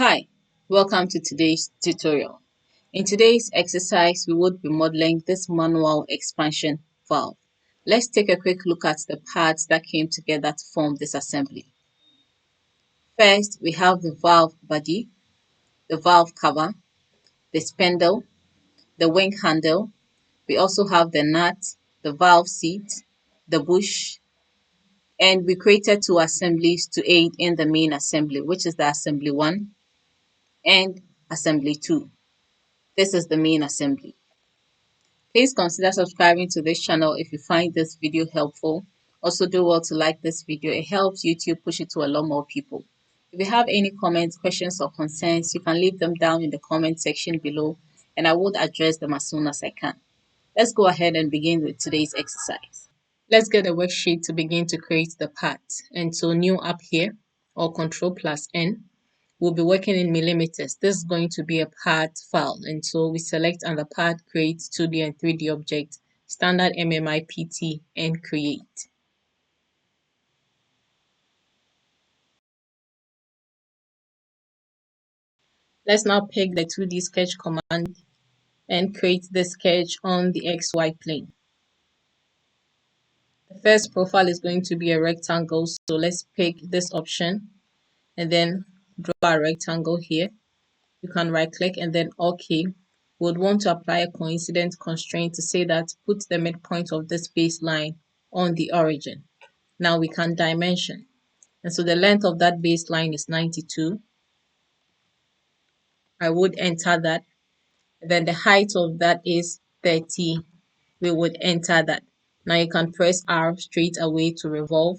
Hi, welcome to today's tutorial. In today's exercise, we would be modeling this manual expansion valve. Let's take a quick look at the parts that came together to form this assembly. First, we have the valve body, the valve cover, the spindle, the wing handle. We also have the nut, the valve seat, the bush, and we created two assemblies to aid in the main assembly, which is the assembly 1 and assembly 2. This is the main assembly. Please consider subscribing to this channel if you find this video helpful. Also do well to like this video. It helps YouTube push it to a lot more people. If you have any comments, questions or concerns, you can leave them down in the comment section below and I will address them as soon as I can. Let's go ahead and begin with today's exercise. Let's get a worksheet to begin to create the part. And so new up here, or Ctrl+N. We'll be working in millimeters. This is going to be a part file. And so we select on the part, create 2D and 3D object, standard MMIPT, and create. Let's now pick the 2D sketch command and create the sketch on the XY plane. The first profile is going to be a rectangle. So let's pick this option and then draw a rectangle here. You can right click and then OK. We would want to apply a coincident constraint to say that put the midpoint of this baseline on the origin. Now we can dimension. And so the length of that baseline is 92. I would enter that. And then the height of that is 30. We would enter that. Now you can press R straight away to revolve.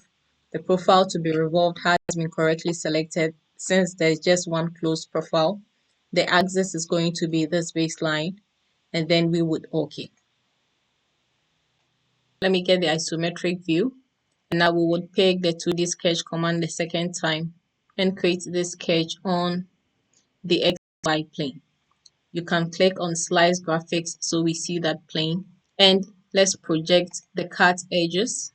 The profile to be revolved has been correctly selected since there's just one closed profile. The axis is going to be this baseline, and then we would OK. Let me get the isometric view, and now we would pick the 2D sketch command the second time and create this sketch on the XY plane. You can click on slice graphics so we see that plane, and let's project the cut edges.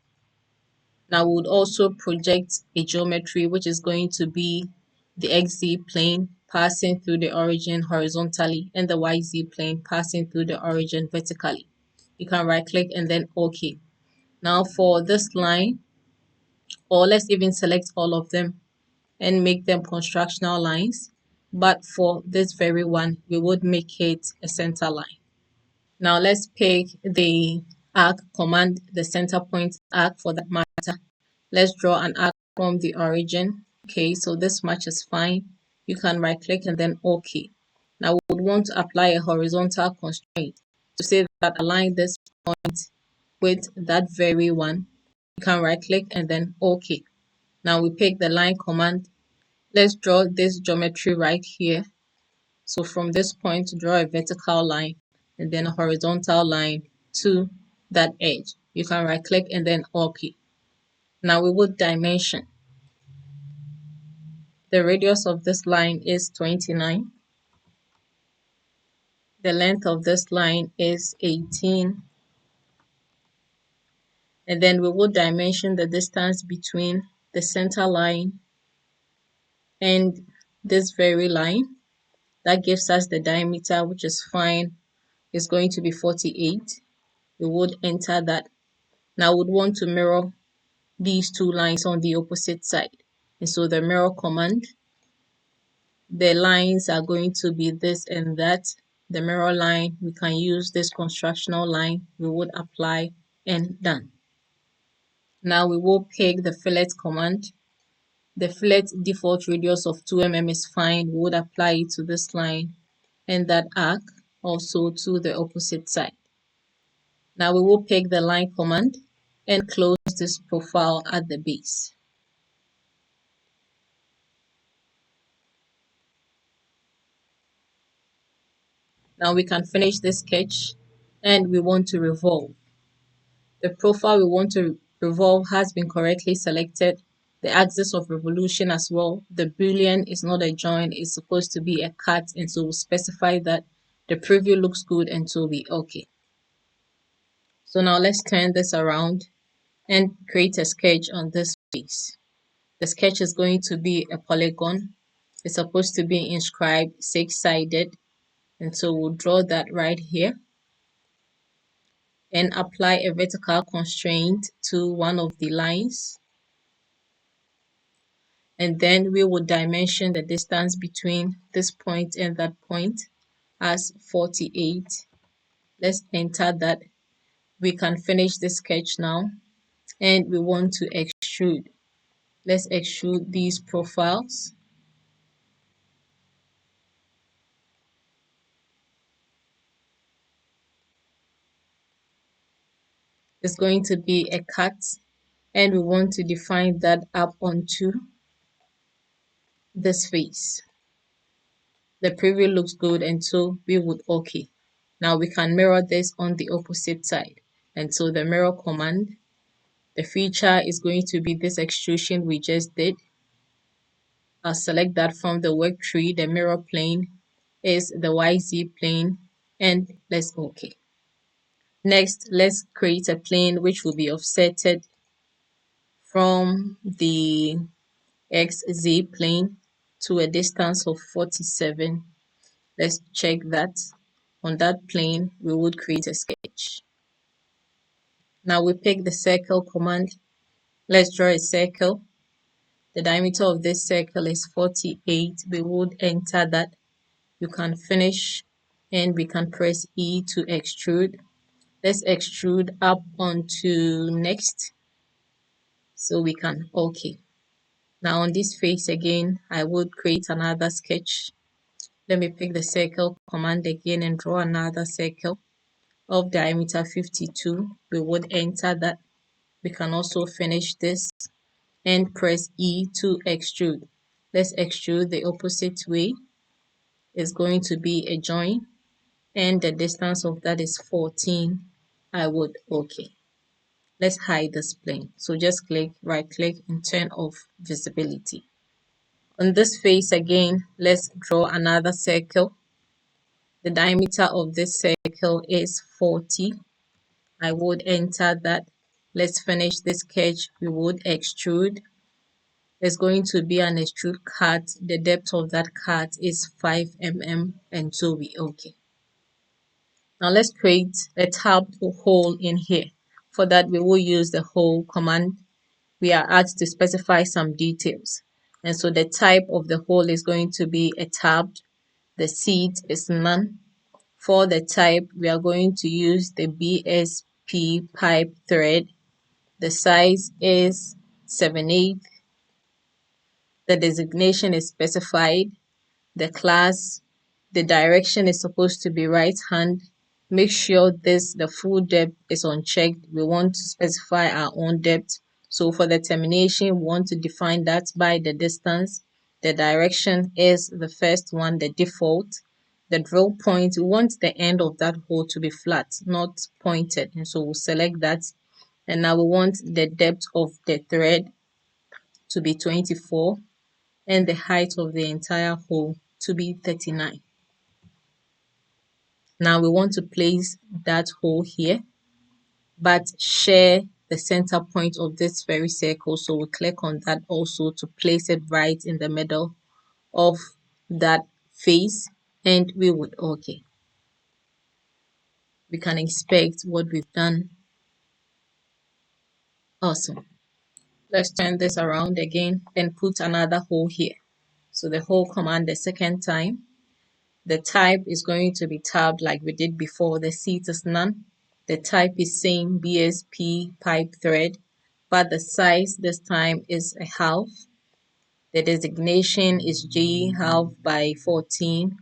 Now we would also project a geometry which is going to be the XZ plane passing through the origin horizontally and the YZ plane passing through the origin vertically. You can right click and then OK. Now for this line, or let's even select all of them and make them constructional lines. But for this very one, we would make it a center line. Now let's pick the arc command, the center point arc for that matter. Let's draw an arc from the origin. Okay, so this much is fine. You can right click and then OK. Now we would want to apply a horizontal constraint to say that align this point with that very one. You can right click and then OK. Now we pick the line command. Let's draw this geometry right here. So from this point, draw a vertical line and then a horizontal line to that edge. You can right click and then OK. Now we would dimension. The radius of this line is 29. The length of this line is 18. And then we would dimension the distance between the center line and this very line. That gives us the diameter, which is fine. It's going to be 48. We would enter that. Now we would want to mirror these two lines on the opposite side. And so the mirror command, the lines are going to be this and that. The mirror line, we can use this constructional line. We would apply and done. Now we will pick the fillet command. The fillet default radius of 2 mm is fine. We would apply it to this line and that arc also to the opposite side. Now we will pick the line command and close this profile at the base. Now we can finish this sketch and we want to revolve. The profile we want to revolve has been correctly selected. The axis of revolution as well. The boolean is not a join, it's supposed to be a cut, and so we'll specify that. The preview looks good and so we OK. So now let's turn this around and create a sketch on this face. The sketch is going to be a polygon. It's supposed to be inscribed six-sided, and so we'll draw that right here and apply a vertical constraint to one of the lines, and then we will dimension the distance between this point and that point as 48. Let's enter that. We can finish the sketch now, and we want to extrude. Let's extrude these profiles. It's going to be a cut, and we want to define that up onto this face. The preview looks good, and so we would OK. Now we can mirror this on the opposite side, and so the mirror command, the feature is going to be this extrusion we just did. I'll select that from the work tree. The mirror plane is the YZ plane, and let's OK. Next, let's create a plane which will be offsetted from the XZ plane to a distance of 47. Let's check that. On that plane, we would create a sketch. Now we pick the circle command. Let's draw a circle. The diameter of this circle is 48. We would enter that. You can finish, and we can press E to extrude. Let's extrude up onto next, so we can OK. Now on this face again, I would create another sketch. Let me pick the circle command again and draw another circle of diameter 52. We would enter that. We can also finish this and press E to extrude. Let's extrude the opposite way. It's going to be a join, and the distance of that is 14. I would OK. Let's hide this plane. So just click, right click, and turn off visibility. On this face again, let's draw another circle. The diameter of this circle is 40. I would enter that. Let's finish this sketch. We would extrude. There's going to be an extrude cut. The depth of that cut is 5 mm, and so we OK. Now let's create a tabbed hole in here. For that, we will use the hole command. We are asked to specify some details. And so the type of the hole is going to be a tabbed. The seed is none. For the type, we are going to use the BSP pipe thread. The size is 7/8. The designation is specified. The class, the direction is supposed to be right hand. Make sure the full depth is unchecked. We want to specify our own depth. So for the termination, we want to define that by the distance. The direction is the first one, the default. The drill point, we want the end of that hole to be flat, not pointed. And so we'll select that. And now we want the depth of the thread to be 24 and the height of the entire hole to be 39. Now we want to place that hole here, but share the center point of this very circle. So we click on that also to place it right in the middle of that face, and we would OK. We can inspect what we've done. Awesome. Let's turn this around again and put another hole here. So the hole command the second time. The type is going to be tabbed like we did before. The seat is none. The type is same BSP pipe thread, but the size this time is a half. The designation is G half by 14.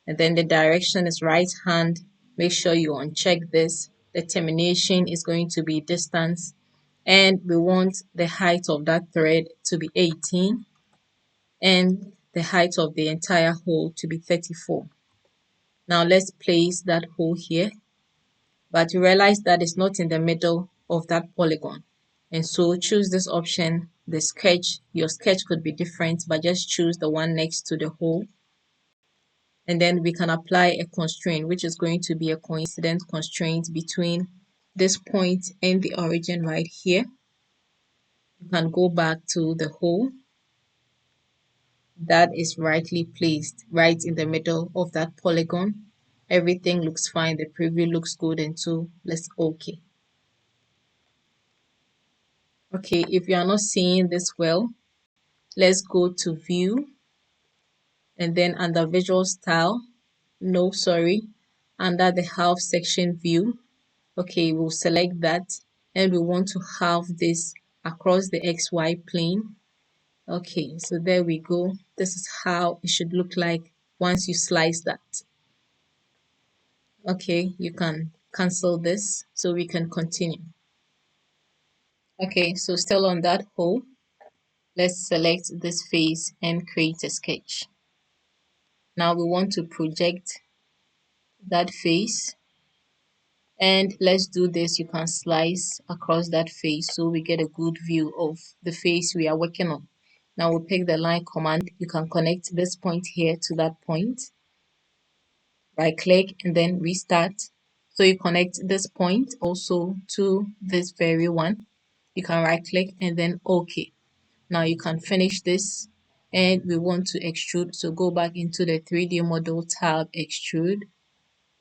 And then the direction is right hand. Make sure you uncheck this. The termination is going to be distance. And we want the height of that thread to be 18. And the height of the entire hole to be 34. Now let's place that hole here, but you realize that it's not in the middle of that polygon. And so choose this option, the sketch. Your sketch could be different, but just choose the one next to the hole. And then we can apply a constraint, which is going to be a coincident constraint between this point and the origin right here. You can go back to the hole, that is rightly placed right in the middle of that polygon. Everything looks fine. The preview looks good, and so let's OK. Okay, if you are not seeing this well, let's go to View, and then under Visual Style, under the Half Section View. Okay, we'll select that, and we want to have this across the XY plane. Okay, so there we go. This is how it should look like once you slice that. Okay, you can cancel this so we can continue. Okay, so still on that hole, let's select this face and create a sketch. Now we want to project that face, and let's do this. You can slice across that face so we get a good view of the face we are working on. Now we'll pick the line command. You can connect this point here to that point. Right click and then restart. So you connect this point also to this very one. You can right click and then OK. Now you can finish this, and we want to extrude. So go back into the 3D model tab, extrude.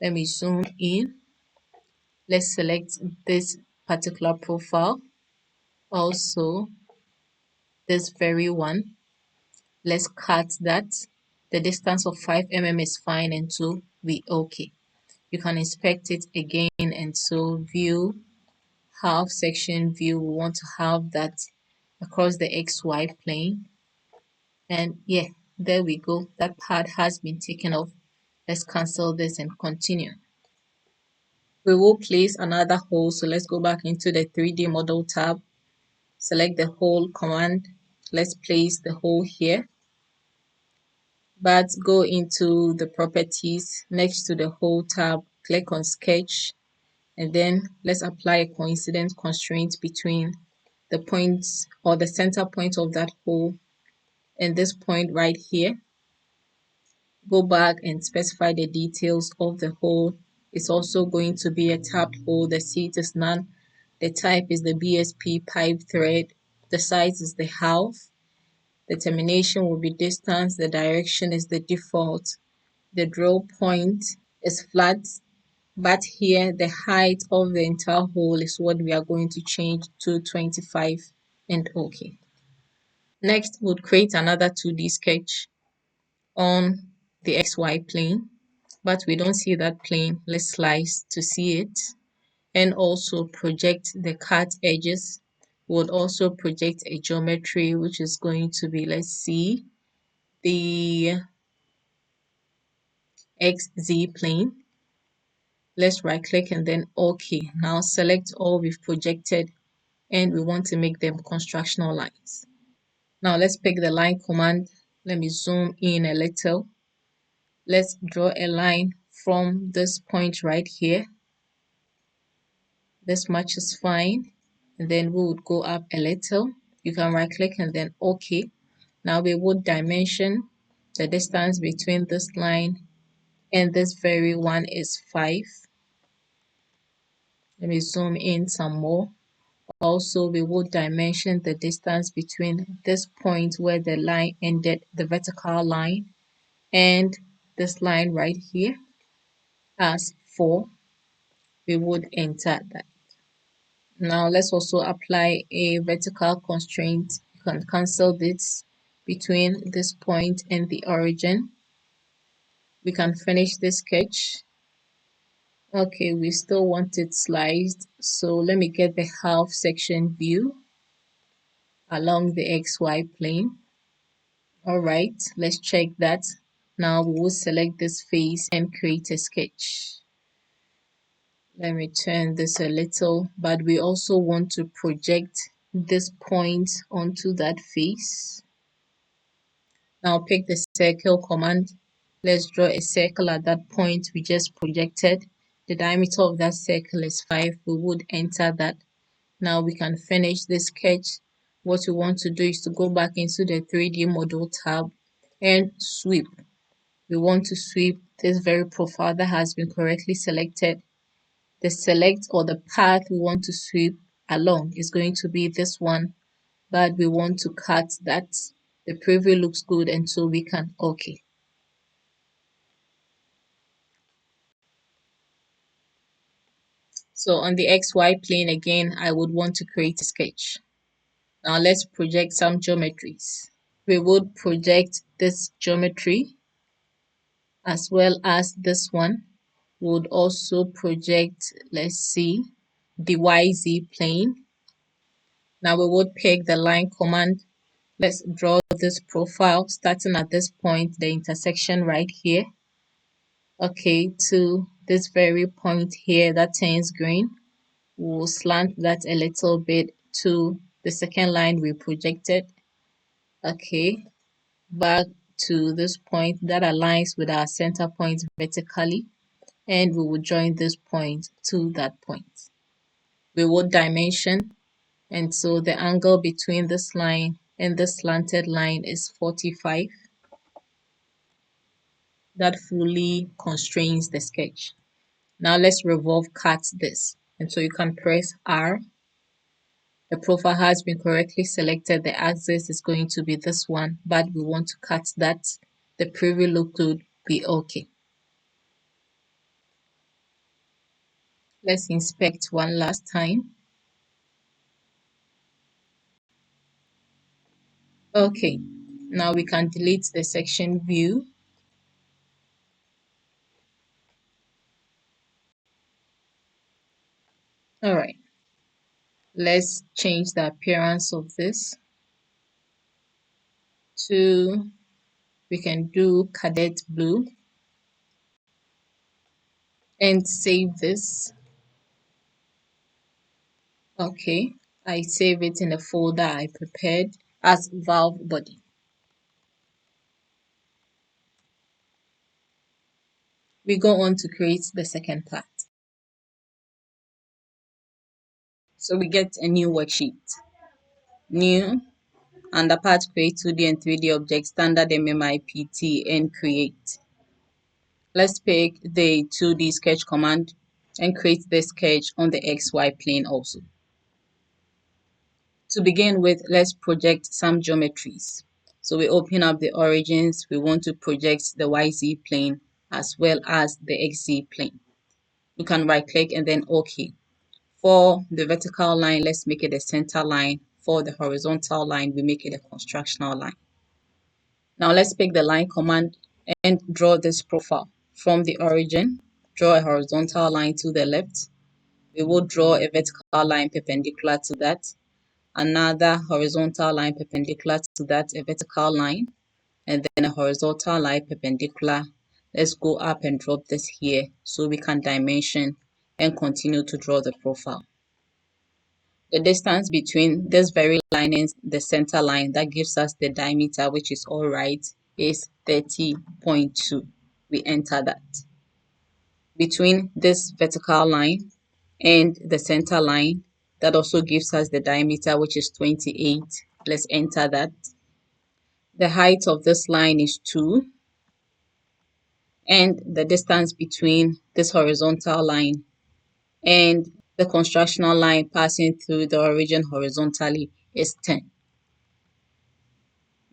Let me zoom in. Let's select this particular profile. Also this very one. Let's cut that. The distance of 5 mm is fine, and so we OK. You can inspect it again, and so view, half section view, we want to have that across the XY plane. And yeah, there we go. That part has been taken off. Let's cancel this and continue. We will place another hole. So let's go back into the 3D model tab. Select the hole command. Let's place the hole here. But go into the properties next to the hole tab. Click on sketch. And then let's apply a coincidence constraint between the points or the center point of that hole and this point right here. Go back and specify the details of the hole. It's also going to be a tapped hole. The seat is none. The type is the BSP pipe thread. The size is the half. The termination will be distance. The direction is the default. The drill point is flat. But here the height of the entire hole is what we are going to change to 25 and OK. Next, we'll create another 2D sketch on the XY plane, but we don't see that plane. Let's slice to see it, and also project the cut edges. We'll also project a geometry, which is going to be, let's see, the XZ plane. Let's right click and then OK. Now select all we've projected, and we want to make them constructional lines. Now let's pick the line command. Let me zoom in a little. Let's draw a line from this point right here. This much is fine. And then we would go up a little. You can right click and then OK. Now we would dimension. The distance between this line and this very one is 5. Let me zoom in some more. Also, we would dimension the distance between this point where the line ended, the vertical line, and this line right here as 4. We would enter that. Now let's also apply a vertical constraint. You can cancel this between this point and the origin. We can finish this sketch. Okay, we still want it sliced, so let me get the half section view along the XY plane. All right, let's check that. Now we will select this face and create a sketch. Let me turn this a little, but we also want to project this point onto that face. Now pick the circle command. Let's draw a circle at that point we just projected. The diameter of that circle is 5. We would enter that. Now we can finish this sketch. What we want to do is to go back into the 3D model tab and sweep. We want to sweep this very profile that has been correctly selected. The select or the path we want to sweep along is going to be this one, but we want to cut that. The preview looks good, and so we can OK. So on the XY plane again, I would want to create a sketch. Now let's project some geometries. We would project this geometry as well as this one. We would also project, let's see, the YZ plane. Now we would pick the line command. Let's draw this profile starting at this point, the intersection right here. Okay, to this very point here that turns green. We'll slant that a little bit to the second line we projected. Okay, back to this point that aligns with our center point vertically, and we will join this point to that point. We will dimension, and so the angle between this line and this slanted line is 45. That fully constrains the sketch. Now let's revolve cut this, and so you can press R. The profile has been correctly selected. The axis is going to be this one, but we want to cut that. The preview look would be OK. Let's inspect one last time. Okay, now we can delete the section view. All right, let's change the appearance of this to, we can do cadet blue and save this. Okay, I save it in a folder I prepared as valve body. We go on to create the second part. So we get a new worksheet. New, under part create 2D and 3D objects, standard MMIPT, and create. Let's pick the 2D sketch command and create the sketch on the XY plane also. To begin with, let's project some geometries. So we open up the origins. We want to project the YZ plane as well as the XZ plane. You can right click and then OK. For the vertical line, let's make it a center line. For the horizontal line, we make it a constructional line. Now let's pick the line command and draw this profile. From the origin, draw a horizontal line to the left. We will draw a vertical line perpendicular to that. Another horizontal line perpendicular to that, a vertical line, and then a horizontal line perpendicular. Let's go up and drop this here so we can dimension and continue to draw the profile. The distance between this very line and the center line that gives us the diameter, which is all right, is 30.2. We enter that. Between this vertical line and the center line, that also gives us the diameter, which is 28. Let's enter that. The height of this line is 2. And the distance between this horizontal line and the constructional line passing through the origin horizontally is 10.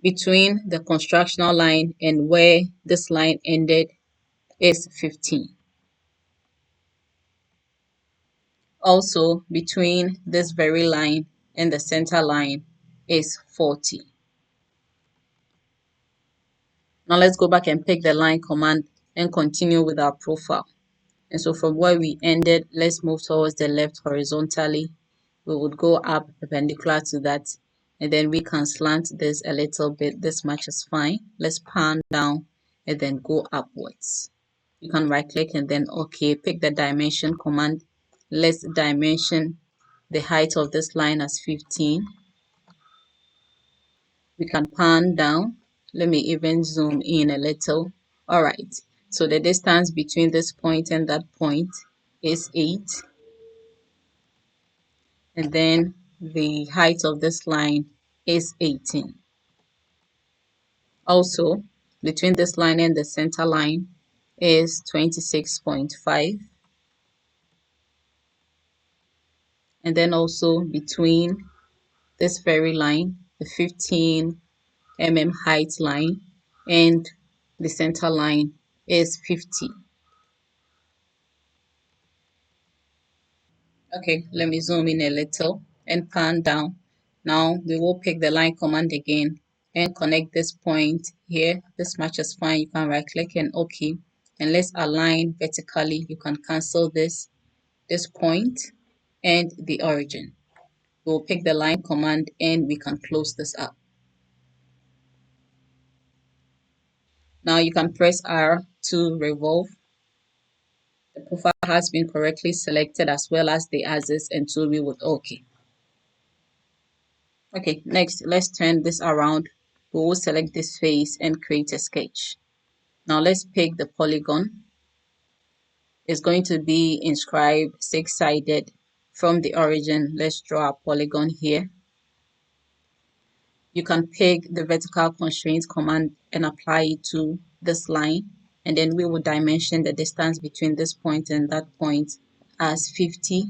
Between the constructional line and where this line ended is 15. Also, between this very line and the center line is 40. Now let's go back and pick the line command and continue with our profile. And so from where we ended, let's move towards the left horizontally. We would go up perpendicular to that, and then we can slant this a little bit. This much is fine. Let's pan down and then go upwards. You can right click and then OK. Pick the dimension command. Let's dimension the height of this line as 15. We can pan down. Let me even zoom in a little. All right. So the distance between this point and that point is 8. And then the height of this line is 18. Also, between this line and the center line is 26.5. And then also between this very line, the 15 mm height line, and the center line is 50. Okay, let me zoom in a little and pan down. Now we will pick the line command again and connect this point here. This match is fine. You can right click and OK. And let's align vertically. You can cancel this point and the origin. We'll pick the line command and we can close this up. Now you can press R to revolve. The profile has been correctly selected as well as the axis, and so we would OK. Okay, next let's turn this around. We will select this face and create a sketch. Now let's pick the polygon. It's going to be inscribed six-sided from the origin. Let's draw a polygon here. You can pick the vertical constraints command and apply it to this line, and then we will dimension the distance between this point and that point as 50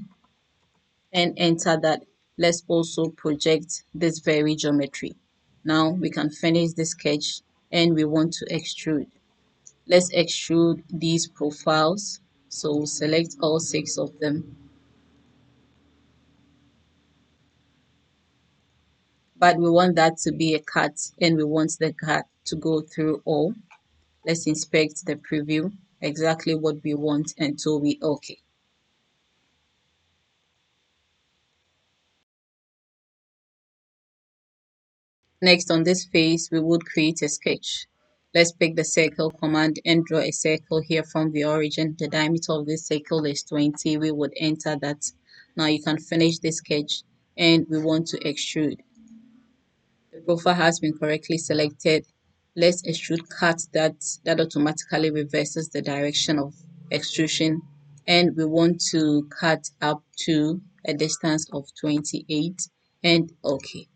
and enter that. Let's also project this very geometry. Now we can finish the sketch and we want to extrude. Let's extrude these profiles. So select all 6 of them. But we want that to be a cut and we want the cut to go through all. Let's inspect the preview, exactly what we want until we OK. Next on this face, we would create a sketch. Let's pick the circle command and draw a circle here from the origin. The diameter of this circle is 20. We would enter that. Now you can finish the sketch and we want to extrude. The profile has been correctly selected. Let's extrude cut that automatically reverses the direction of extrusion, and we want to cut up to a distance of 28 and OK.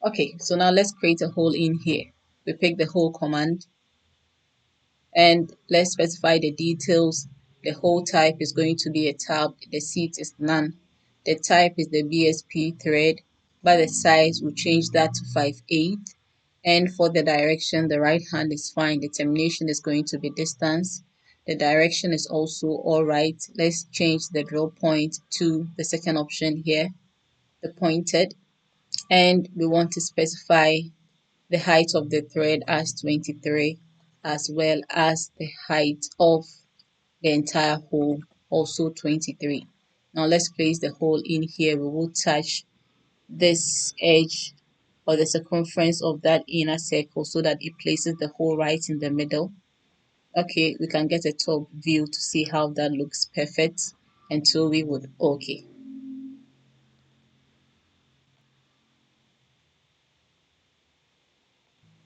Okay, so now let's create a hole in here. We pick the hole command and let's specify the details. The hole type is going to be a tab, the seat is none. The type is the BSP thread, but the size will change that to 5/8. And for the direction, the right hand is fine. The termination is going to be distance. The direction is also all right. Let's change the draw point to the second option here, the pointed. And we want to specify the height of the thread as 23, as well as the height of the entire hole, also 23. Now let's place the hole in here. We will touch this edge or the circumference of that inner circle so that it places the hole right in the middle. Okay, we can get a top view to see how that looks perfect until we would OK.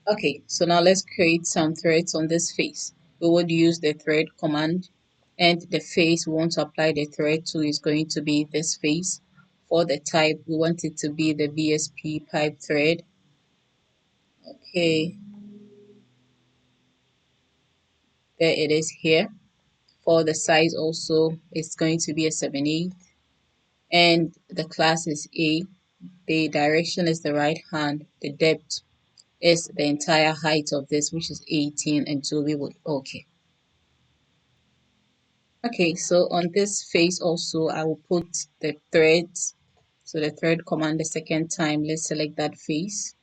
Okay, so now let's create some threads on this face. We would use the thread command, and the face we want to apply the thread to is going to be this face. For the type, we want it to be the BSP pipe thread. Okay, there it is here. For the size also, it's going to be a 7/8, and the class is A. The direction is the right hand. The depth is the entire height of this, which is 18, until we would OK. Okay, so on this face also, I will put the threads. So the thread command the second time, let's select that face.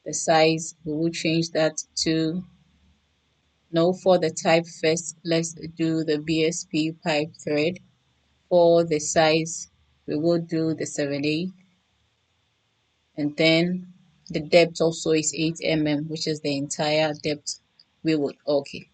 The size, we will change that to, no, for the type first, let's do the BSP pipe thread. For the size, we will do the 7/8, and then the depth also is 8 mm, which is the entire depth. We would OK.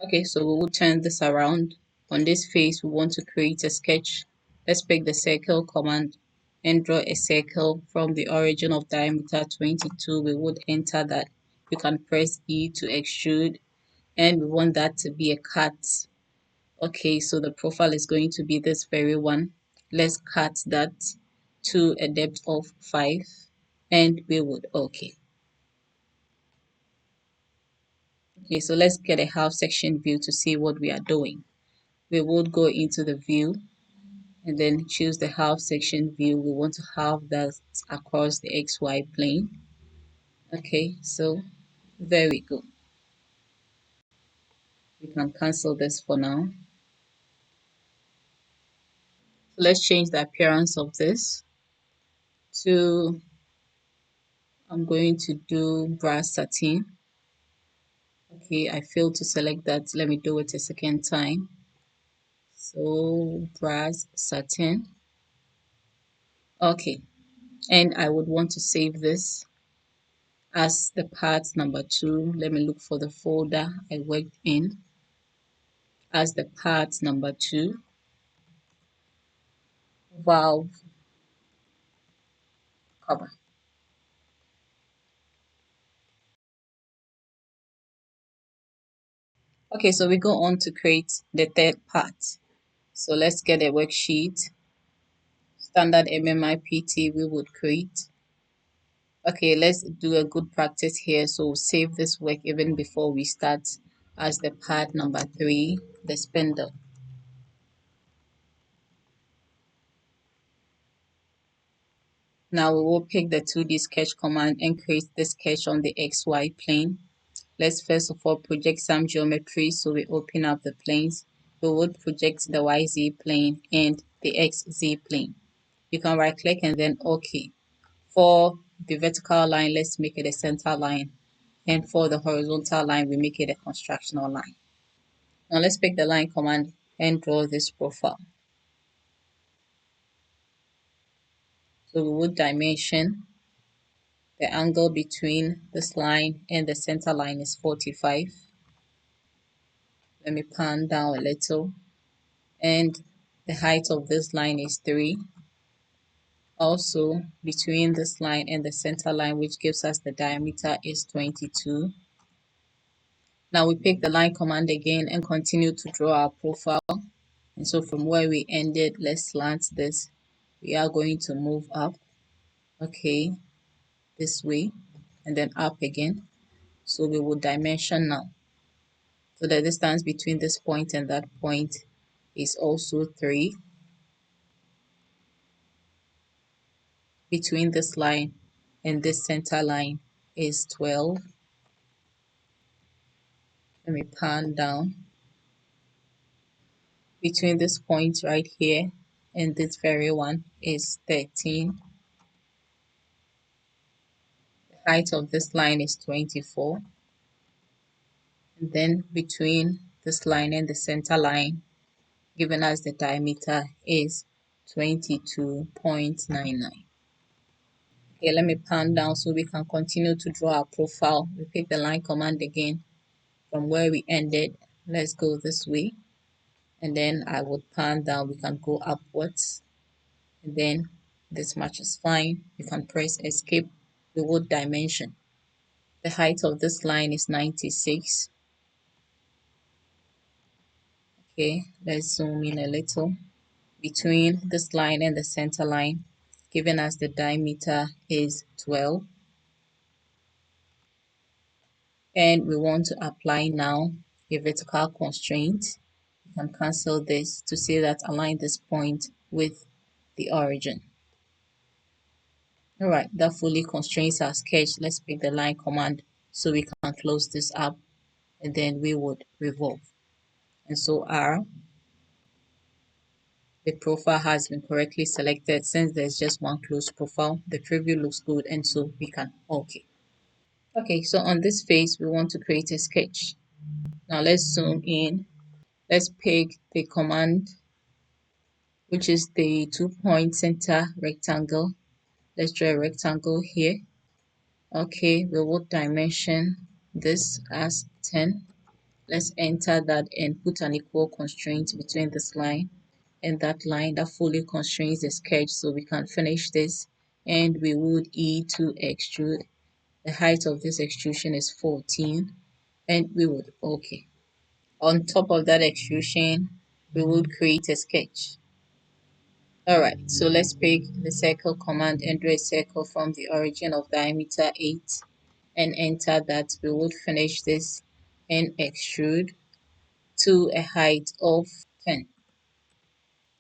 Okay, so we will turn this around. On this face, we want to create a sketch. Let's pick the circle command and draw a circle from the origin of diameter 22. We would enter that. You can press E to extrude, and we want that to be a cut. Okay, so the profile is going to be this very one. Let's cut that to a depth of 5, and we would OK. Okay, so let's get a half section view to see what we are doing. We would go into the view and then choose the half section view. We want to have that across the XY plane. Okay, so there we go. We can cancel this for now. So let's change the appearance of this to, I'm going to do brass satin. Okay, I failed to select that. Let me do it a second time. So brass satin. Okay, and I would want to save this as the part number 2. Let me look for the folder I worked in as the part number 2, valve cover. Okay, so we go on to create the third part. So let's get a worksheet. Standard MMIPT we would create. Okay, let's do a good practice here. So save this work even before we start as the part number 3, the spindle. Now we will pick the 2D sketch command and create the sketch on the XY plane. Let's first of all project some geometry. So we open up the planes. We would project the YZ plane and the XZ plane. You can right click and then OK. For the vertical line, let's make it a center line. And for the horizontal line, we make it a constructional line. Now let's pick the line command and draw this profile. So we would dimension. The angle between this line and the center line is 45. Let me pan down a little. And the height of this line is 3. Also, between this line and the center line, which gives us the diameter, is 22. Now we pick the line command again and continue to draw our profile. And so from where we ended, let's slant this. We are going to move up, okay, this way, and then up again. So we will dimension now. So the distance between this point and that point is also 3. Between this line and this center line is 12. Let me pan down. Between this point right here and this very one is 13. The height of this line is 24. And then between this line and the center line, given as the diameter, is 22.99. Okay, let me pan down so we can continue to draw our profile. We pick the line command again from where we ended. Let's go this way. And then I would pan down. We can go upwards. And then this much is fine. You can press escape. We would dimension. The height of this line is 96. Okay, let's zoom in a little. Between this line and the center line, given as the diameter is 12. And we want to apply now a vertical constraint. You can cancel this to say that align this point with the origin. All right, that fully constrains our sketch. Let's pick the line command so we can close this up, and then we would revolve. And so the profile has been correctly selected. Since there's just one closed profile, the preview looks good, and so we can OK. Okay, so on this face, we want to create a sketch. Now let's zoom in. Let's pick the command, which is the 2-point center rectangle. Let's draw a rectangle here. Okay, we will dimension this as 10. Let's enter that and put an equal constraint between this line and that line. That fully constrains the sketch, so we can finish this. And we would to extrude. The height of this extrusion is 14, and we would OK. On top of that extrusion, we would create a sketch. Alright, so let's pick the circle command and draw a circle from the origin of diameter 8 and enter that. We would finish this and extrude to a height of 10.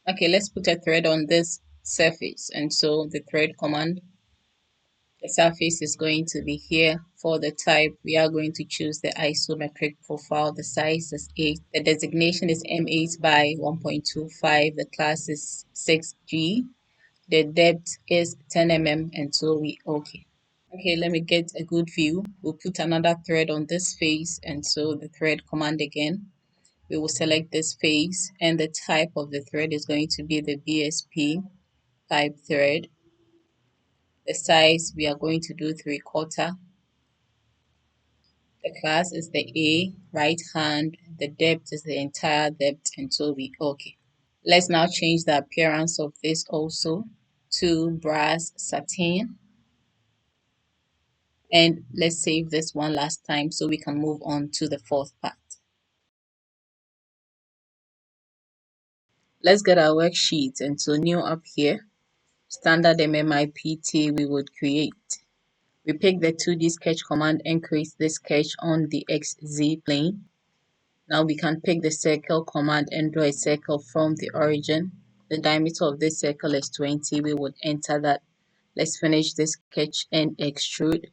Okay, let's put a thread on this surface. And so the thread command, the surface is going to be here. For the type, we are going to choose the isometric profile. The size is 8. The designation is M8 by 1.25. The class is 6G. The depth is 10 mm, and so we okay. Okay, let me get a good view. We'll put another thread on this face, and so the thread command again. We will select this face, and the type of the thread is going to be the BSP type thread. The size we are going to do 3/4. The class is the A right hand. The depth is the entire depth, and so we okay. Let's now change the appearance of this also to brass satin. And let's save this one last time so we can move on to the fourth part. Let's get our worksheet, and so new up here, standard MMIPT we would create. We pick the 2D sketch command and create the sketch on the XZ plane. Now we can pick the circle command and draw a circle from the origin. The diameter of this circle is 20. We would enter that. Let's finish this sketch and extrude.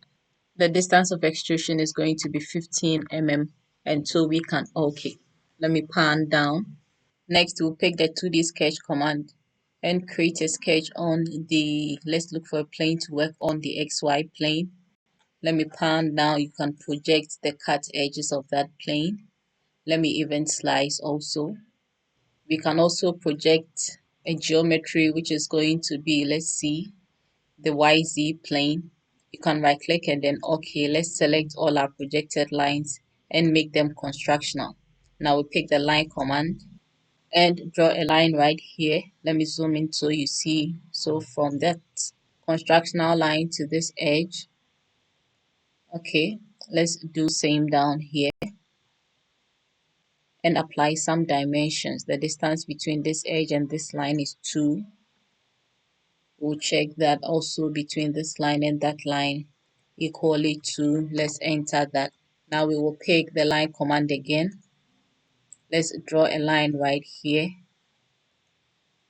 The distance of extrusion is going to be 15 mm, and so we can okay. Let me pan down. Next, we'll pick the 2D sketch command and create a sketch on the, let's look for a plane to work on the XY plane. Let me pan down. You can project the cut edges of that plane. Let me even slice also. We can also project a geometry which is going to be, let's see, the YZ plane. You can right click and then okay, let's select all our projected lines and make them constructional. Now we pick the line command and draw a line right here. Let me zoom in so you see. So from that constructional line to this edge, okay, let's do same down here and apply some dimensions. The distance between this edge and this line is 2. We'll check that also between this line and that line equally 2. Let's enter that. Now we will pick the line command again. Let's draw a line right here.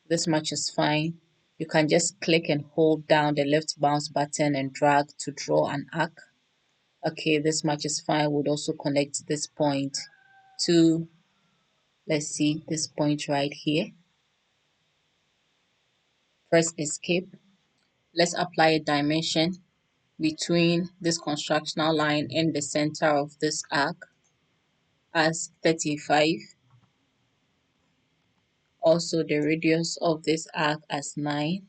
This much is fine. You can just click and hold down the left mouse button and drag to draw an arc. Okay, this much is fine. We'll also connect this point to, let's see, this point right here. Press escape. Let's apply a dimension between this constructional line and the center of this arc as 35. Also the radius of this arc as 9.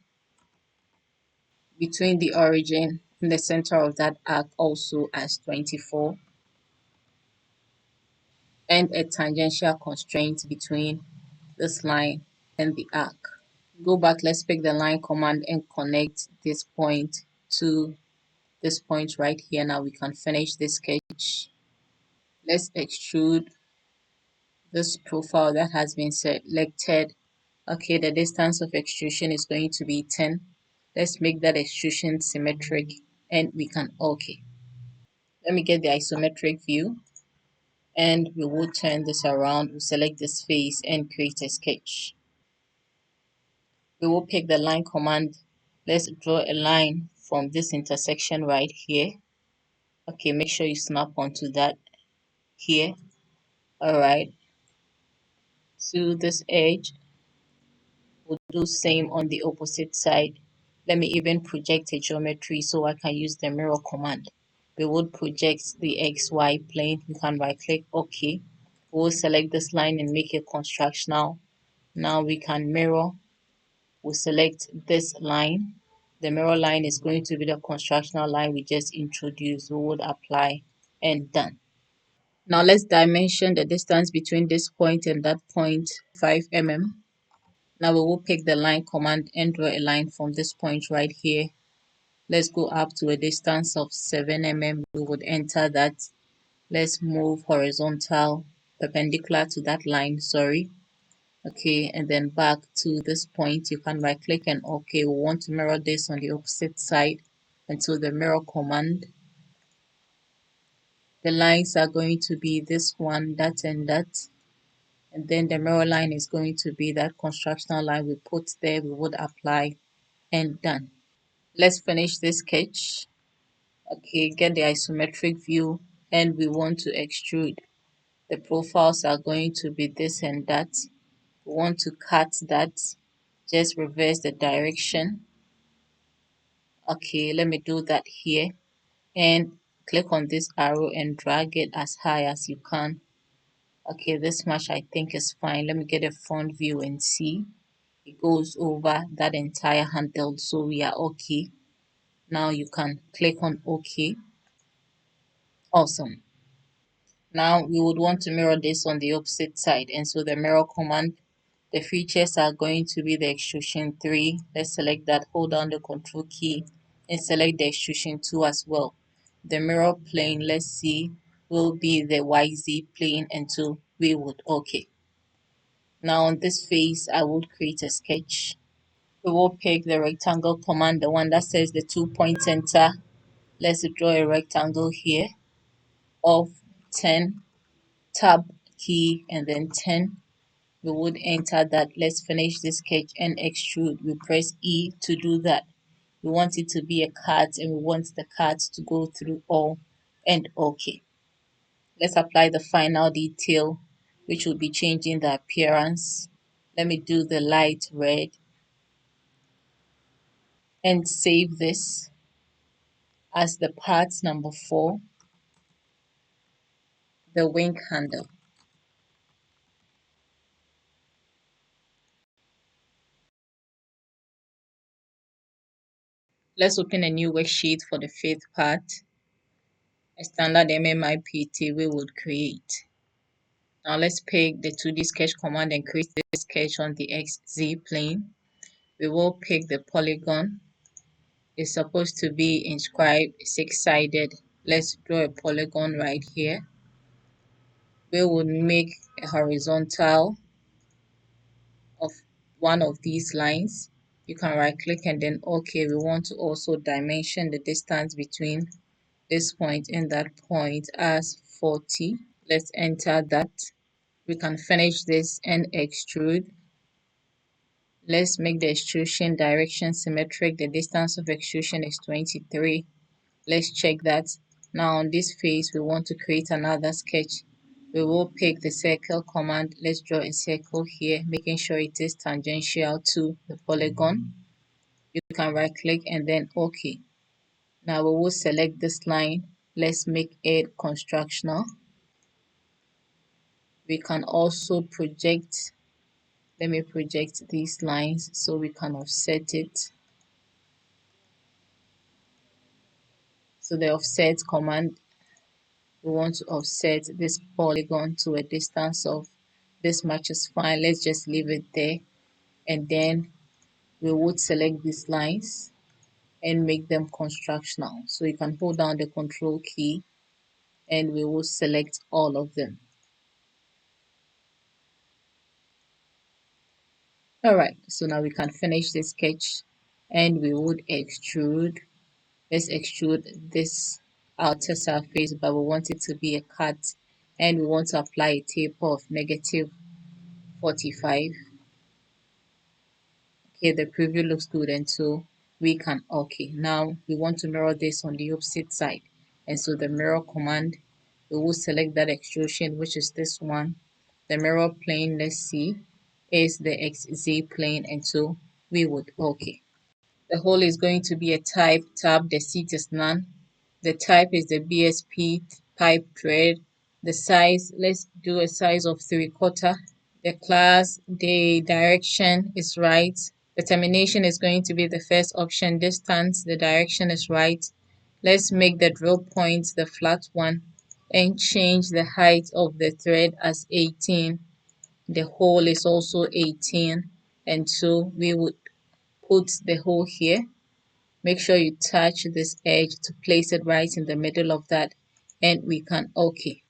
Between the origin and the center of that arc also as 24. And a tangential constraint between this line and the arc. Go back, let's pick the line command and connect this point to this point right here. Now we can finish this sketch. Let's extrude this profile that has been selected. Okay, the distance of extrusion is going to be 10. Let's make that extrusion symmetric and we can okay. Let me get the isometric view and we will turn this around. We'll select this face and create a sketch. We will pick the line command. Let's draw a line from this intersection right here. Okay, make sure you snap onto that here. All right, to this edge. We'll do same on the opposite side. Let me even project a geometry so I can use the mirror command. We would project the XY plane. You can right click OK. We'll select this line and make it constructional. Now we can mirror. We'll select this line. The mirror line is going to be the constructional line we just introduced. We would apply and done. Now let's dimension the distance between this point and that point, 5 mm. Now we will pick the line command and draw a line from this point right here. Let's go up to a distance of 7 mm. We would enter that. Let's move horizontal, perpendicular to that line, sorry. Okay, and then back to this point. You can right click and okay, we want to mirror this on the opposite side. And so the mirror command, the lines are going to be this one, that and that. And then the mirror line is going to be that constructional line we put there. We would apply and done. Let's finish this sketch. Okay, get the isometric view and we want to extrude. The profiles are going to be this and that. We want to cut that. Just reverse the direction. Okay, let me do that here. And click on this arrow and drag it as high as you can. Okay, this much I think is fine. Let me get a front view and see. It goes over that entire handle, so we are okay. Now you can click on OK. Awesome. Now we would want to mirror this on the opposite side, and so the mirror command, the features are going to be the extrusion 3. Let's select that, hold down the control key and select the extrusion 2 as well. The mirror plane, let's see, will be the YZ plane, and so we would OK. Now on this face, I would create a sketch. We will pick the rectangle command, the one that says the 2-point center. Let's draw a rectangle here of 10, tab key and then 10. We would enter that. Let's finish this sketch and extrude. We press E to do that. We want it to be a cut and we want the cut to go through all and OK. Let's apply the final detail, which will be changing the appearance. Let me do the light red and save this as the part number 4, the wing handle. Let's open a new worksheet for the 5th part, a standard MMIPT we would create. Now let's pick the 2D sketch command and create this sketch on the XZ plane. We will pick the polygon. It's supposed to be inscribed 6-sided. Let's draw a polygon right here. We would make a horizontal of one of these lines. You can right click and then OK. We want to also dimension the distance between this point and that point as 40. Let's enter that. We can finish this and extrude. Let's make the extrusion direction symmetric. The distance of extrusion is 23. Let's check that. Now on this face, we want to create another sketch. We will pick the circle command. Let's draw a circle here, making sure it is tangential to the polygon. You can right click and then OK. Now we will select this line. Let's make it constructional. We can also project. Let me project these lines so we can offset it. So the offset command, we want to offset this polygon to a distance of this much is fine. Let's just leave it there. And then we would select these lines and make them constructional. So you can hold down the control key and we will select all of them. Alright, so now we can finish this sketch and we would extrude. Let's extrude this outer surface, but we want it to be a cut and we want to apply a taper of -45. Okay, the preview looks good, and so we can OK. Now we want to mirror this on the opposite side, and so the mirror command, we will select that extrusion, which is this one. The mirror plane, let's see, is the XZ plane, and so we would OK. The hole is going to be a type tab, the seat is none. The type is the BSP pipe thread. The size, let's do a size of 3/4. The class, the direction is right. The termination is going to be the first option. Distance, the direction is right. Let's make the drill point the flat one and change the height of the thread as 18. The hole is also 18, and so we would put the hole here. Make sure you touch this edge to place it right in the middle of that, and we can OK.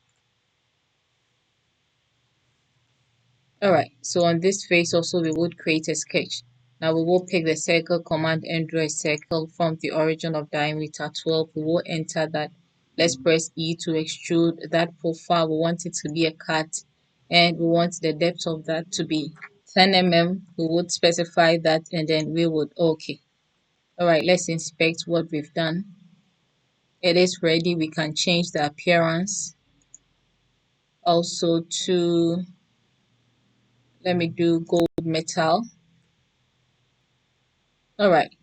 Alright, so on this face also we would create a sketch. Now we will pick the circle command and draw a circle from the origin of diameter 12. We will enter that. Let's press E to extrude that profile. We want it to be a cut and we want the depth of that to be 10 mm. We would specify that and then we would OK. All right, let's inspect what we've done. It is ready. We can change the appearance also to, let me do gold metal. All right,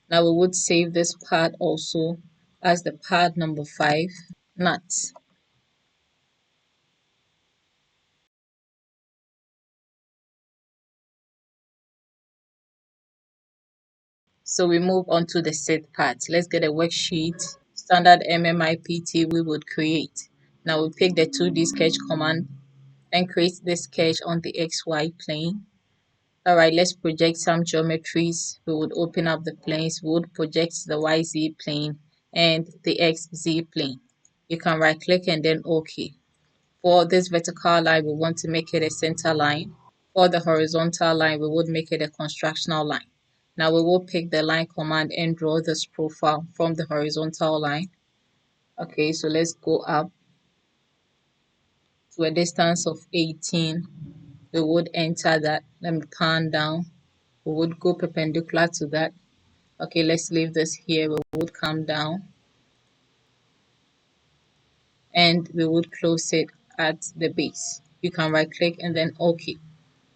now we would save this part also as the part number 5, nuts. So we move on to the set part. Let's get a worksheet. Standard MMIPT we would create. Now we pick the 2D sketch command and create the sketch on the XY plane. All right, let's project some geometries. We would open up the planes. We would project the YZ plane and the XZ plane. You can right click and then OK. For this vertical line, we want to make it a center line. For the horizontal line, we would make it a constructional line. Now we will pick the line command and draw this profile from the horizontal line. Okay, so let's go up to a distance of 18. We would enter that. Let me pan down. We would go perpendicular to that. Okay, let's leave this here. We would come down and we would close it at the base. You can right click and then OK.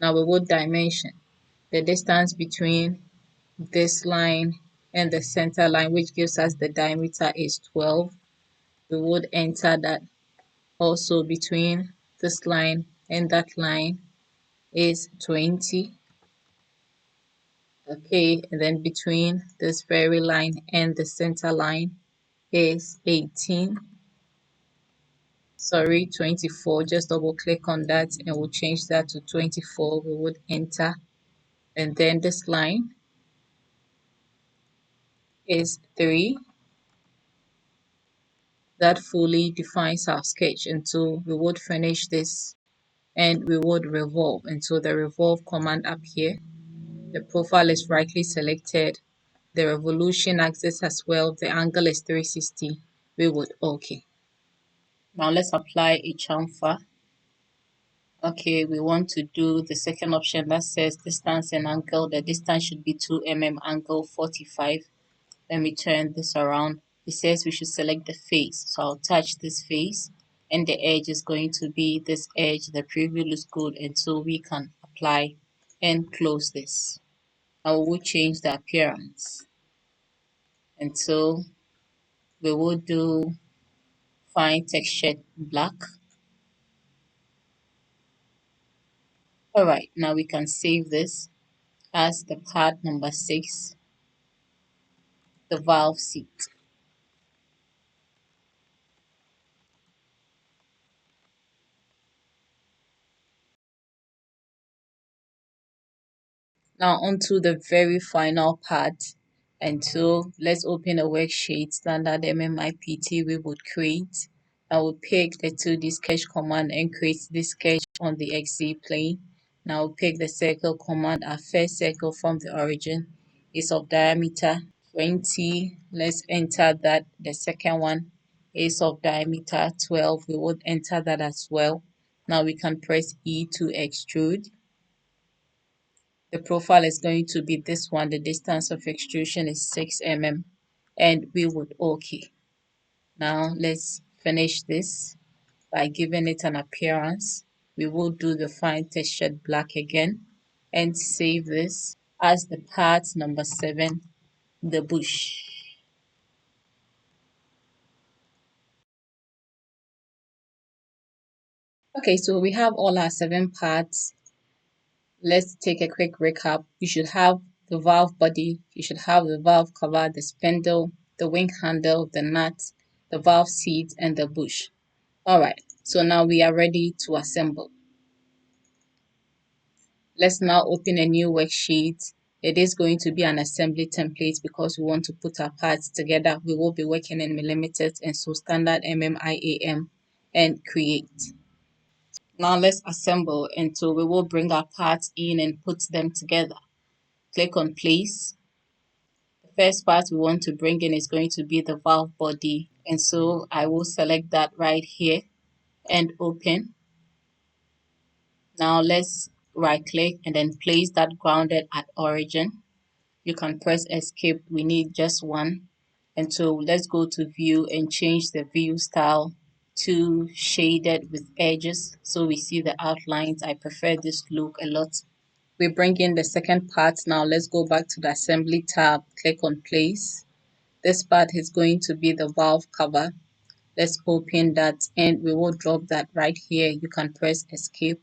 Now we would dimension the distance between this line and the center line, which gives us the diameter is 12. We would enter that. Also between this line and that line is 20. Okay, and then between this very line and the center line is 18. Sorry, 24. Just double click on that and we'll change that to 24. We would enter, and then this line is 3. That fully defines our sketch until we would finish this and we would revolve. And so the revolve command up here, the profile is rightly selected, the revolution axis as well, the angle is 360. We would OK. Now let's apply a chamfer. Okay, we want to do the second option that says distance and angle. The distance should be 2 mm, angle 45. Let me turn this around. It says we should select the face. So I'll touch this face and the edge is going to be this edge. The preview looks good until we can apply and close this. I will change the appearance until we will do fine textured black. Alright, now we can save this as the part number 6, the valve seat. Now onto the very final part. And so let's open a worksheet, standard MMIPT we would create. I will pick the 2D sketch command and create this sketch on the XZ plane. Now I'll pick the circle command. Our first circle from the origin is of diameter 20. Let's enter that. The second one is of diameter 12. We would enter that as well. Now we can press E to extrude. The profile is going to be this one. The distance of extrusion is 6 mm and we would OK. Now let's finish this by giving it an appearance. We will do the fine textured black again and save this as the part number 7, the bush. Okay, so we have all our 7 parts. Let's take a quick recap. You should have the valve body, you should have the valve cover, the spindle, the wing handle, the nut, the valve seat, and the bush. Alright, so now we are ready to assemble. Let's now open a new worksheet. It is going to be an assembly template because we want to put our parts together. We will be working in millimeters, and so standard MMIAM and create. Now let's assemble, and so we will bring our parts in and put them together. Click on place. The first part we want to bring in is going to be the valve body, and so I will select that right here and open. Now let's right click and then place that grounded at origin. You can press escape. We need just one. And so let's go to view and change the view style to shaded with edges so we see the outlines. I prefer this look a lot. We bring in the second part. Now let's go back to the assembly tab, click on place. This part is going to be the valve cover. Let's open that and we will drop that right here. You can press escape.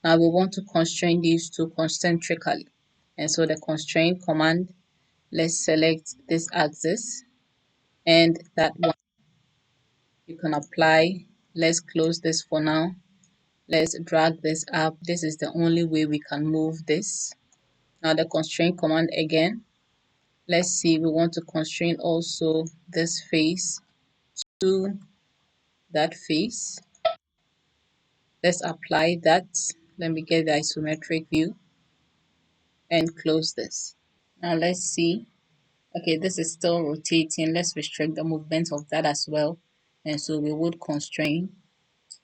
Now we want to constrain these two concentrically. And so the constrain command, let's select this axis and that one you can apply. Let's close this for now. Let's drag this up. This is the only way we can move this. Now the constrain command again. Let's see, we want to constrain also this face to that face. Let's apply that. Let me get the isometric view and close this. Now let's see. Okay, this is still rotating. Let's restrict the movement of that as well. And so we would constrain.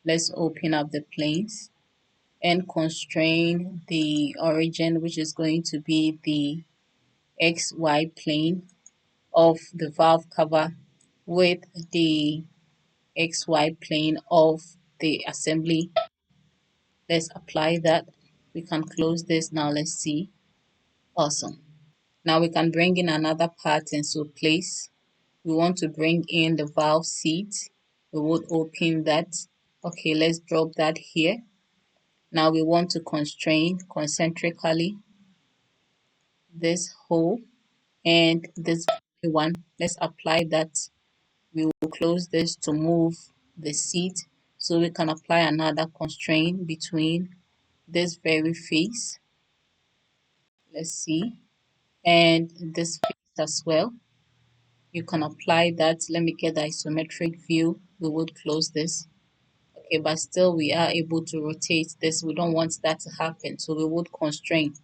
Let's open up the planes and constrain the origin, which is going to be the XY plane of the valve cover with the XY plane of the assembly. Let's apply that. We can close this now. Let's see. Awesome. Now we can bring in another part and so place. We want to bring in the valve seat. We would open that. Okay, let's drop that here. Now we want to constrain concentrically this hole and this one. Let's apply that. We will close this to move the seat so we can apply another constraint between this very face. Let's see. And this face as well. You can apply that. Let me get the isometric view. We would close this. Okay, but still we are able to rotate this. We don't want that to happen. So we would constrain.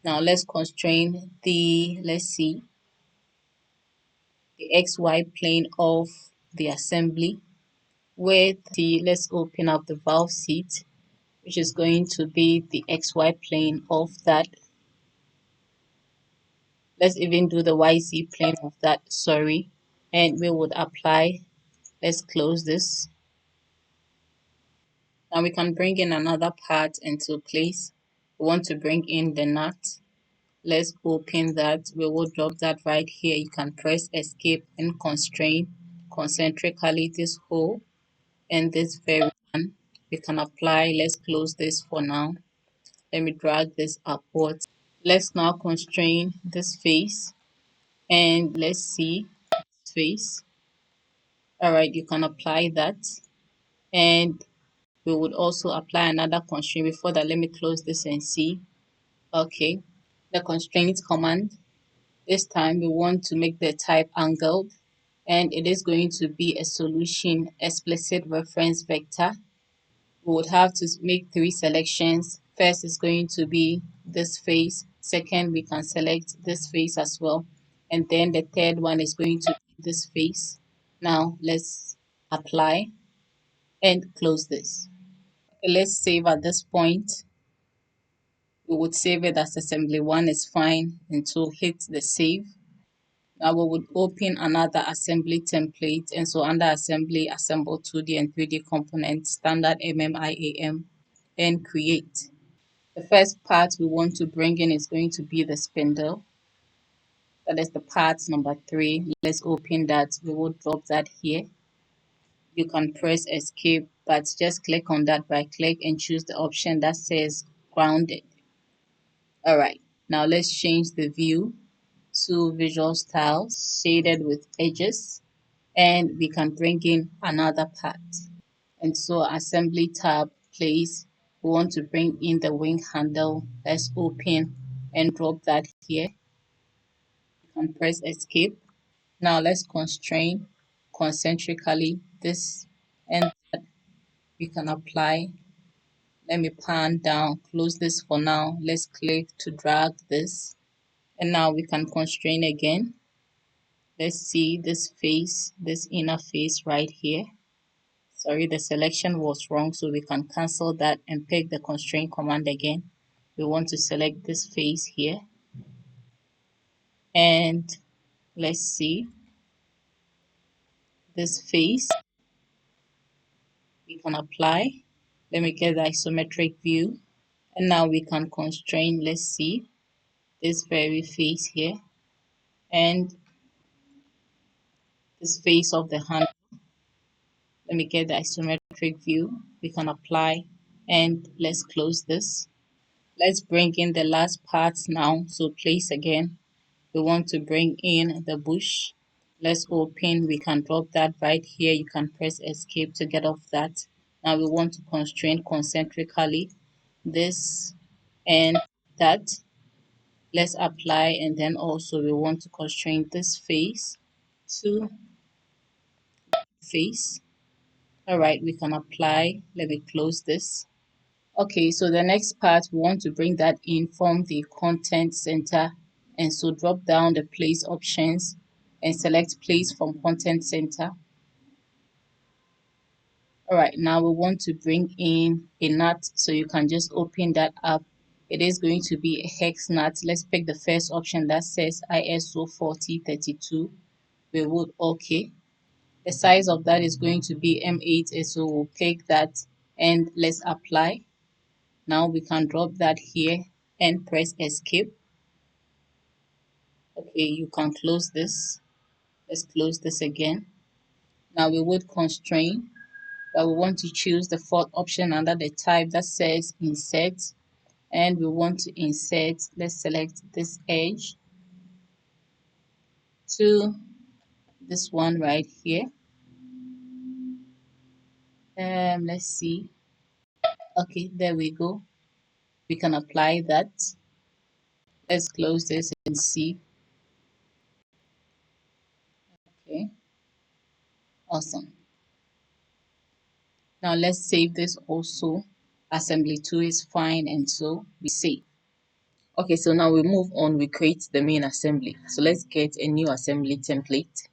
Now let's constrain the, let's see, the XY plane of the assembly with the, let's open up the valve seat, which is going to be the XY plane of that. Let's even do the YZ plane of that, sorry. And we would apply, let's close this. Now we can bring in another part into place. We want to bring in the nut. Let's open that. We will drop that right here. You can press escape and constrain concentrically this hole and this very one. We can apply. Let's close this for now. Let me drag this upwards. Let's now constrain this face and let's see this face. All right, you can apply that. And we would also apply another constraint. Before that, let me close this and see. Okay, the constraint command. This time we want to make the type angled and it is going to be a solution explicit reference vector. We would have to make three selections. First is going to be this face. Second, we can select this face as well. And then the third one is going to be this face. Now let's apply and close this. Okay, let's save at this point. We would save it as assembly one is fine and so hit the save. Now we would open another assembly template and so under assembly assemble 2D and 3D components standard MMIAM and create. The first part we want to bring in is going to be the spindle. That is the part number 3. Let's open that. We will drop that here. You can press escape but just click on that, right click and choose the option that says grounded. Alright, now let's change the view to visual styles shaded with edges and we can bring in another part. And so assembly tab place, we want to bring in the wing handle. Let's open and drop that here. You can press escape. Now let's constrain concentrically this and that. We can apply. Let me pan down, close this for now. Let's click to drag this. And now we can constrain again. Let's see this face, this inner face right here. Sorry, the selection was wrong, so we can cancel that and pick the constraint command again. We want to select this face here, and let's see this face. We can apply. Let me get the isometric view, and now we can constrain. Let's see this very face here and this face of the hand. Let me get the isometric view. We can apply, and let's close this. Let's bring in the last part now. So place again. We want to bring in the bush. Let's open. We can drop that right here. You can press escape to get off that. Now we want to constrain concentrically this and that. Let's apply, and then also we want to constrain this face to face. All right, we can apply. Let me close this. Okay, so the next part, we want to bring that in from the content center. And so drop down the place options and select place from content center. All right, now we want to bring in a nut, so you can just open that up. It is going to be a hex nut. Let's pick the first option that says ISO 4032. We would OK. The size of that is going to be M8, so we'll pick that and let's apply. Now we can drop that here and press escape. Okay, you can close this. Let's close this again. Now we would constrain, but we want to choose the fourth option under the type that says insert, and we want to insert. Let's select this edge to this one right here. Let's see. Okay, there we go. We can apply that. Let's close this and see. Okay, awesome. Now let's save this also. Assembly 2 is fine, and so we save. Okay, so now we move on. We create the main assembly. So let's get a new assembly template.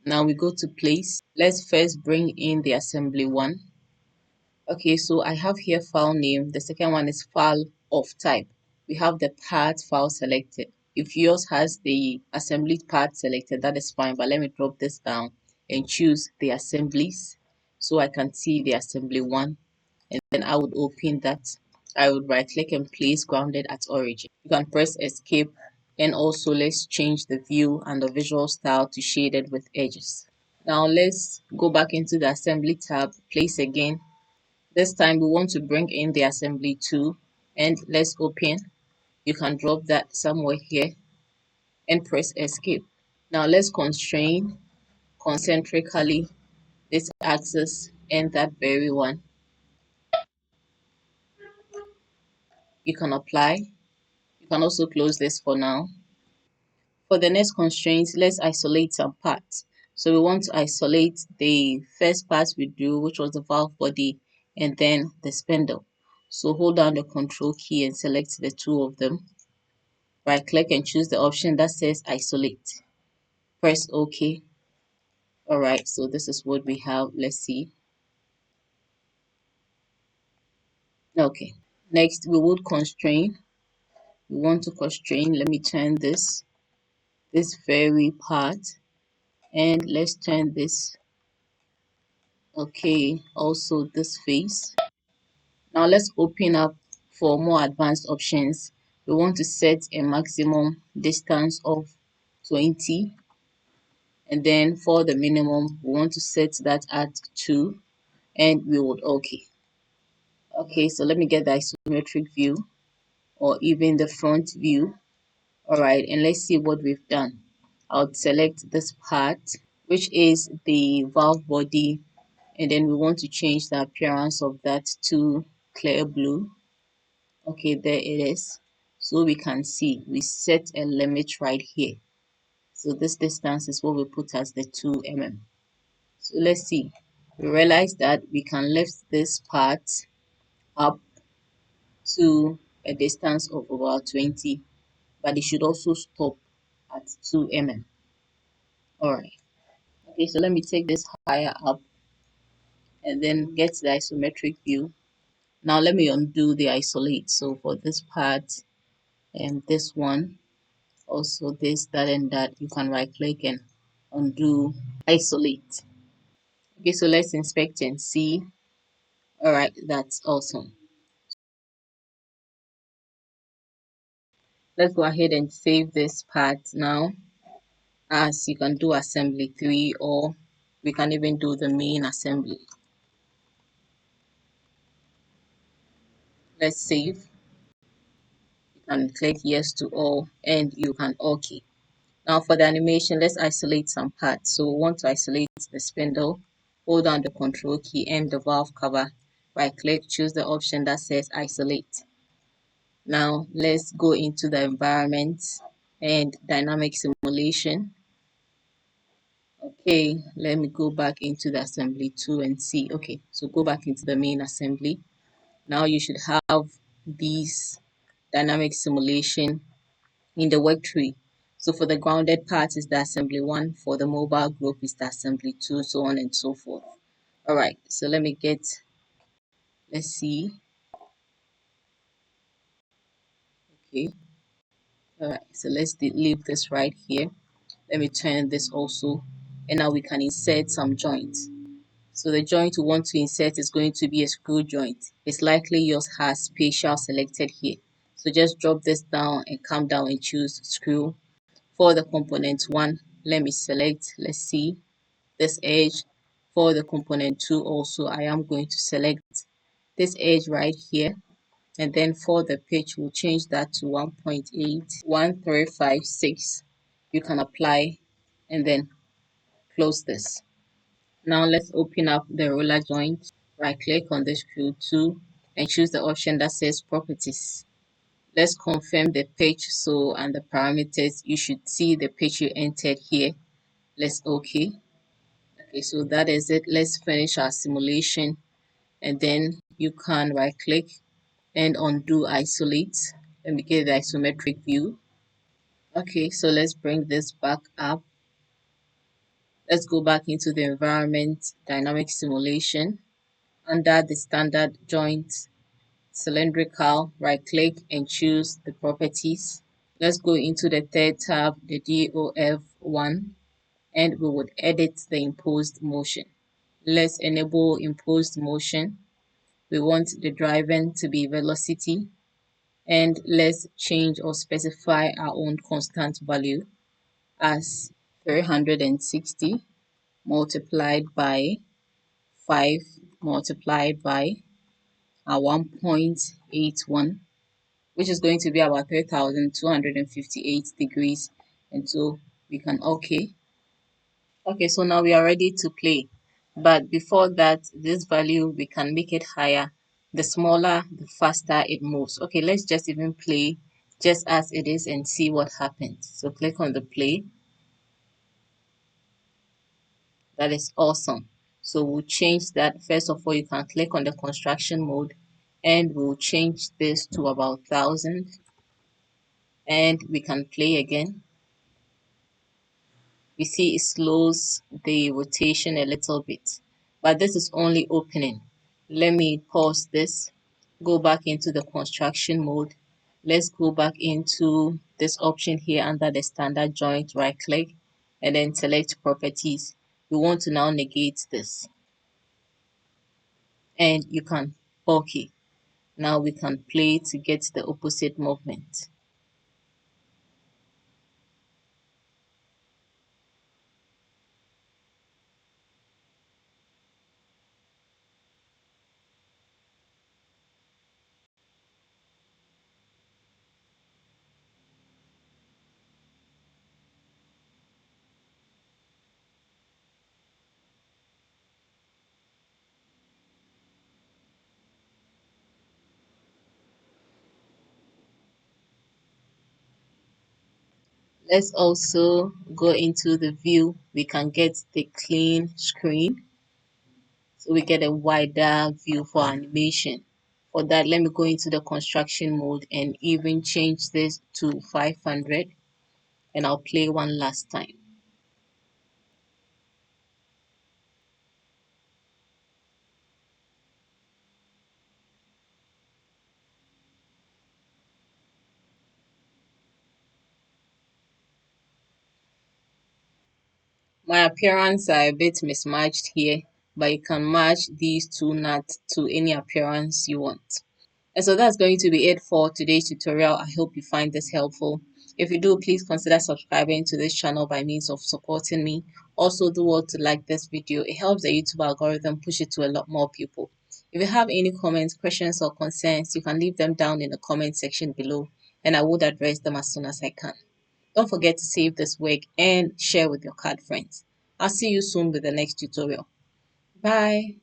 Now we go to place. Let's first bring in the assembly one. Okay, so I have here file name. The second one is file of type. We have the part file selected. If yours has the assembly part selected, that is fine. But let me drop this down and choose the assemblies so I can see the assembly one. And then I would open that. I would right click and place grounded at origin. You can press escape, and also let's change the view and the visual style to shaded with edges. Now let's go back into the assembly tab, place again. This time we want to bring in the assembly 2, and let's open. You can drop that somewhere here and press escape. Now let's constrain concentrically this axis and that very one. You can apply. You can also close this for now. For the next constraints, let's isolate some parts. So we want to isolate the first part we do, which was the valve body, and then the spindle. So hold down the control key and select the two of them. Right click and choose the option that says isolate. Press OK. Alright, so this is what we have. Let's see. Okay, next we would constrain. We want to constrain. Let me turn this very part, and let's turn this. Okay, also this face. Now let's open up for more advanced options. We want to set a maximum distance of 20, and then for the minimum we want to set that at 2, and we would OK. Okay, so let me get the isometric view or even the front view. All right, and let's see what we've done. I'll select this part, which is the valve body, and then we want to change the appearance of that to clear blue. Okay, there it is. So we can see we set a limit right here. So this distance is what we put as the 2 mm. So let's see. We realize that we can lift this part up to a distance of about 20, but it should also stop at 2 mm. Alright. Okay, so let me take this higher up and then get the isometric view. Now let me undo the isolate. So for this part and this one, also this, that, and that, you can right click and undo isolate. Okay, so let's inspect and see. Alright, that's awesome. Let's go ahead and save this part now, as you can do assembly 3, or we can even do the main assembly. Let's save. You can click yes to all and you can OK. Now for the animation, let's isolate some parts. So we want to isolate the spindle. Hold down the control key and the valve cover. Right click, choose the option that says isolate. Now let's go into the environment and dynamic simulation. Okay, let me go back into the assembly 2 and see. Okay, so go back into the main assembly. Now you should have these dynamic simulation in the work tree. So for the grounded part is the assembly 1, for the mobile group is the assembly 2, so on and so forth. Alright, so let's see. Okay, alright, so let's leave this right here. Let me turn this also, and now we can insert some joints. So the joint we want to insert is going to be a screw joint. It's likely yours has spatial selected here. So just drop this down and come down and choose screw. For the component 1, let me select, let's see, this edge. For the component 2 also, I am going to select this edge right here. And then for the pitch, we'll change that to 1.81356. You can apply and then close this. Now let's open up the roller joint. Right click on the screw 2 and choose the option that says properties. Let's confirm the pitch and the parameters. You should see the pitch you entered here. Let's OK. Okay, so that is it. Let's finish our simulation and then you can right click and undo isolate. Let me get the isometric view. Okay, so let's bring this back up. Let's go back into the environment dynamic simulation. Under the standard joint cylindrical, right click and choose the properties. Let's go into the third tab, the DOF1, and we would edit the imposed motion. Let's enable imposed motion. We want the driving to be velocity, and let's change or specify our own constant value as 360 multiplied by 5 multiplied by 1.81, which is going to be about 3,258 degrees. And so we can OK. Okay, so now we are ready to play. But before that, this value, we can make it higher. The smaller, the faster it moves. Okay, let's just even play just as it is and see what happens. So click on the play. That is awesome. So we'll change that. First of all, you can click on the construction mode and we'll change this to about 1,000. And we can play again. You see it slows the rotation a little bit, but this is only opening. Let me pause this, go back into the construction mode. Let's go back into this option here under the standard joint, right click and then select properties. We want to now negate this and you can OK. Now we can play to get the opposite movement. Let's also go into the view. We can get the clean screen. So we get a wider view for animation. For that, let me go into the construction mode and even change this to 500. and I'll play one last time. My appearance are a bit mismatched here, but you can match these two nuts to any appearance you want. And so that's going to be it for today's tutorial. I hope you find this helpful. If you do, please consider subscribing to this channel by means of supporting me. Also, do well to like this video. It helps the YouTube algorithm push it to a lot more people. If you have any comments, questions, or concerns, you can leave them down in the comment section below, and I would address them as soon as I can. Don't forget to save this work and share with your CAD friends. I'll see you soon with the next tutorial. Bye.